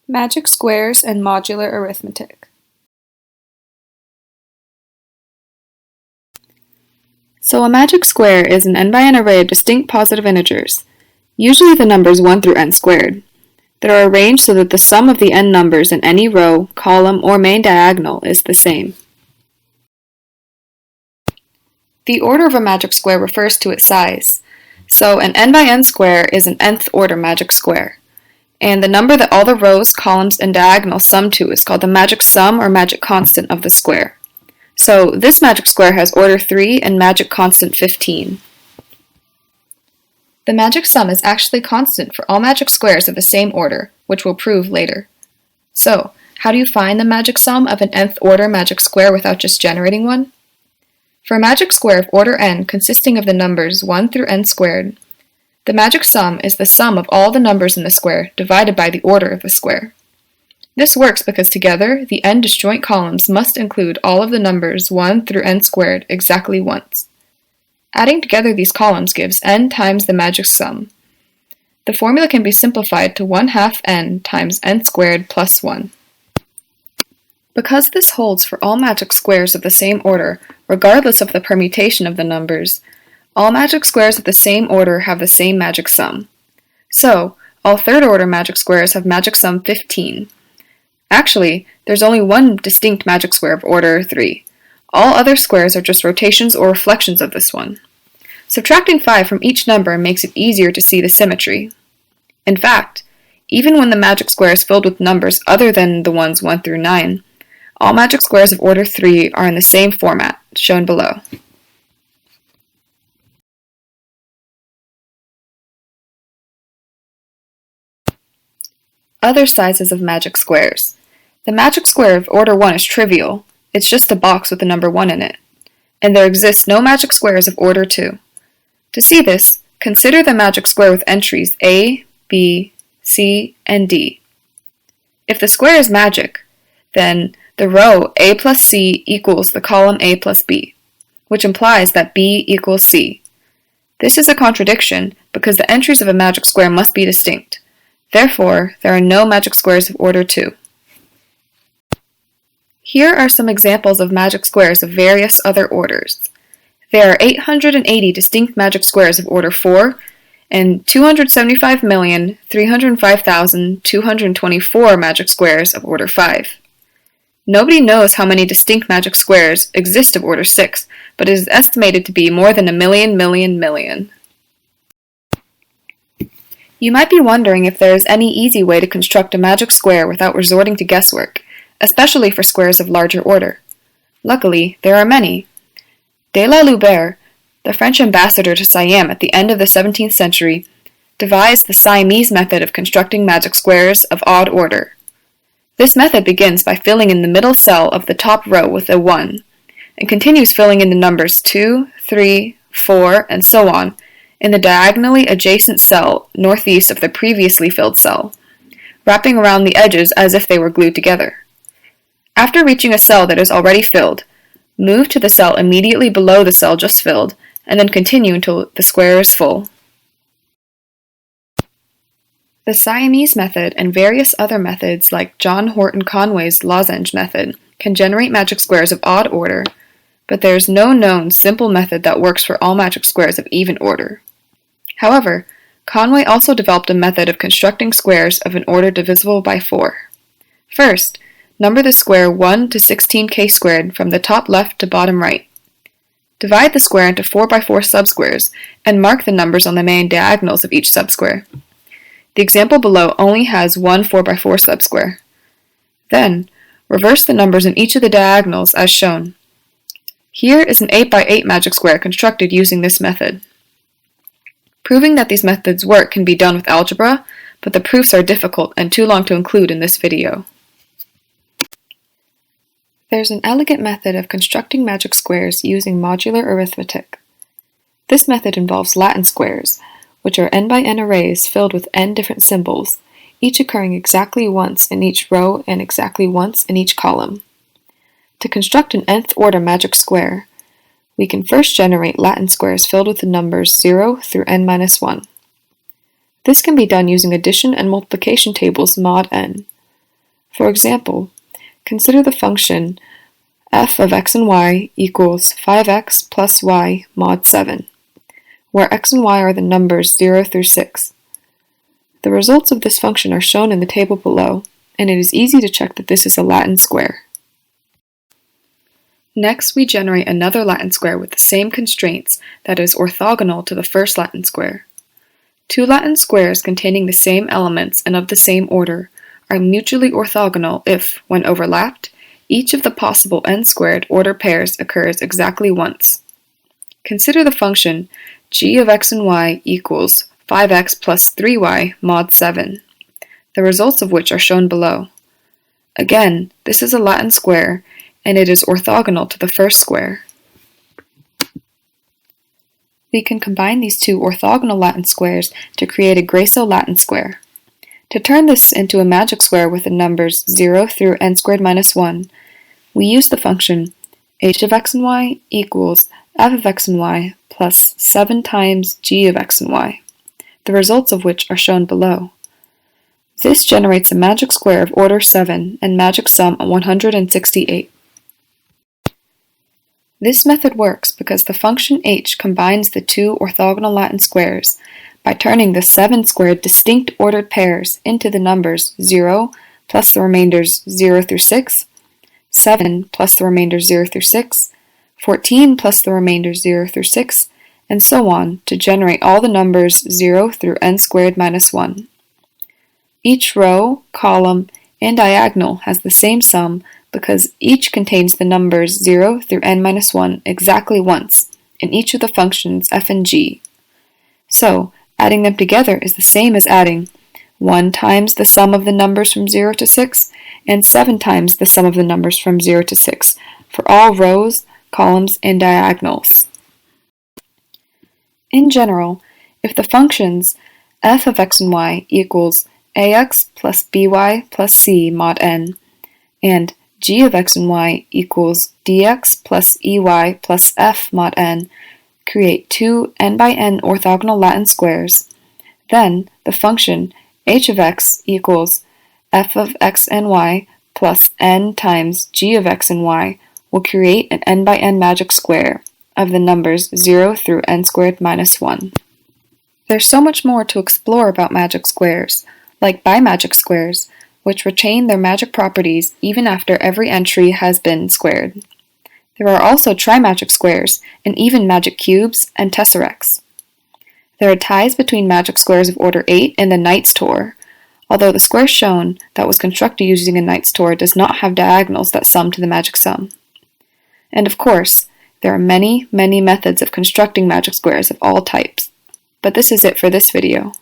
Magic squares and modular arithmetic. So a magic square is an n by n array of distinct positive integers, usually the numbers 1 through n squared, that are arranged so that the sum of the n numbers in any row, column, or main diagonal is the same. The order of a magic square refers to its size. So an n by n square is an nth order magic square, and the number that all the rows, columns, and diagonals sum to is called the magic sum or magic constant of the square. So this magic square has order 3 and magic constant 15. The magic sum is actually constant for all magic squares of the same order, which we'll prove later. So, how do you find the magic sum of an nth order magic square without just generating one? For a magic square of order n consisting of the numbers 1 through n squared, the magic sum is the sum of all the numbers in the square divided by the order of the square. This works because together, the n disjoint columns must include all of the numbers 1 through n squared exactly once. Adding together these columns gives n times the magic sum. The formula can be simplified to 1/2 n times n squared plus 1. Because this holds for all magic squares of the same order, regardless of the permutation of the numbers, all magic squares of the same order have the same magic sum. So, all third-order magic squares have magic sum 15. Actually, there's only one distinct magic square of order 3. All other squares are just rotations or reflections of this one. Subtracting 5 from each number makes it easier to see the symmetry. In fact, even when the magic square is filled with numbers other than the ones 1 through 9, all magic squares of order 3 are in the same format, shown below. Other sizes of magic squares. The magic square of order 1 is trivial. It's just a box with the number 1 in it. And there exists no magic squares of order 2. To see this, consider the magic square with entries A, B, C, and D. If the square is magic, then the row A plus C equals the column A plus B, which implies that B equals C. This is a contradiction because the entries of a magic square must be distinct. Therefore, there are no magic squares of order 2. Here are some examples of magic squares of various other orders. There are 880 distinct magic squares of order 4 and 275,305,224 magic squares of order 5. Nobody knows how many distinct magic squares exist of order 6, but it is estimated to be more than a million. You might be wondering if there is any easy way to construct a magic square without resorting to guesswork, especially for squares of larger order. Luckily, there are many. De la Loubert, the French ambassador to Siam at the end of the 17th century, devised the Siamese method of constructing magic squares of odd order. This method begins by filling in the middle cell of the top row with a 1, and continues filling in the numbers 2, 3, 4, and so on in the diagonally adjacent cell northeast of the previously filled cell, wrapping around the edges as if they were glued together. After reaching a cell that is already filled, move to the cell immediately below the cell just filled, and then continue until the square is full. The Siamese method and various other methods like John Horton Conway's lozenge method can generate magic squares of odd order, but there is no known simple method that works for all magic squares of even order. However, Conway also developed a method of constructing squares of an order divisible by 4. First, number the square 1 to 16k squared from the top left to bottom right. Divide the square into 4 by 4 subsquares and mark the numbers on the main diagonals of each subsquare. The example below only has one 4 by 4 subsquare. Then, reverse the numbers in each of the diagonals as shown. Here is an 8 by 8 magic square constructed using this method. Proving that these methods work can be done with algebra, but the proofs are difficult and too long to include in this video. There's an elegant method of constructing magic squares using modular arithmetic. This method involves Latin squares, which are n by n arrays filled with n different symbols, each occurring exactly once in each row and exactly once in each column. To construct an nth order magic square, we can first generate Latin squares filled with the numbers 0 through n minus 1. This can be done using addition and multiplication tables mod n. For example, consider the function f of x and y equals 5x plus y mod 7, where x and y are the numbers 0 through 6. The results of this function are shown in the table below, and it is easy to check that this is a Latin square. Next, we generate another Latin square with the same constraints that is orthogonal to the first Latin square. Two Latin squares containing the same elements and of the same order are mutually orthogonal if, when overlapped, each of the possible n-squared order pairs occurs exactly once. Consider the function g of x and y equals 5x plus 3y mod 7, the results of which are shown below. Again, this is a Latin square, and it is orthogonal to the first square. We can combine these two orthogonal Latin squares to create a Graco-Latin square. To turn this into a magic square with the numbers 0 through n squared minus 1, we use the function h of x and y equals f of x and y plus 7 times g of x and y, the results of which are shown below. This generates a magic square of order 7 and magic sum of 168. This method works because the function h combines the two orthogonal Latin squares by turning the 7-squared distinct ordered pairs into the numbers 0 plus the remainders 0 through 6, 7 plus the remainders 0 through 6, 14 plus the remainders 0 through 6, and so on to generate all the numbers 0 through n squared minus 1. Each row, column, and diagonal has the same sum because each contains the numbers 0 through n minus 1 exactly once in each of the functions f and g. So, adding them together is the same as adding 1 times the sum of the numbers from 0 to 6 and 7 times the sum of the numbers from 0 to 6 for all rows, columns, and diagonals. In general, if the functions f of x and y equals ax plus by plus c mod n and g of x and y equals dx plus ey plus f mod n create two n by n orthogonal Latin squares, then the function h of x equals f of x and y plus n times g of x and y will create an n by n magic square of the numbers 0 through n squared minus 1. There's so much more to explore about magic squares, like bimagic squares, which retain their magic properties even after every entry has been squared. There are also trimagic squares, and even magic cubes and tesseracts. There are ties between magic squares of order 8 and the Knight's Tour, although the square shown that was constructed using a Knight's Tour does not have diagonals that sum to the magic sum. And of course, there are many, many methods of constructing magic squares of all types. But this is it for this video.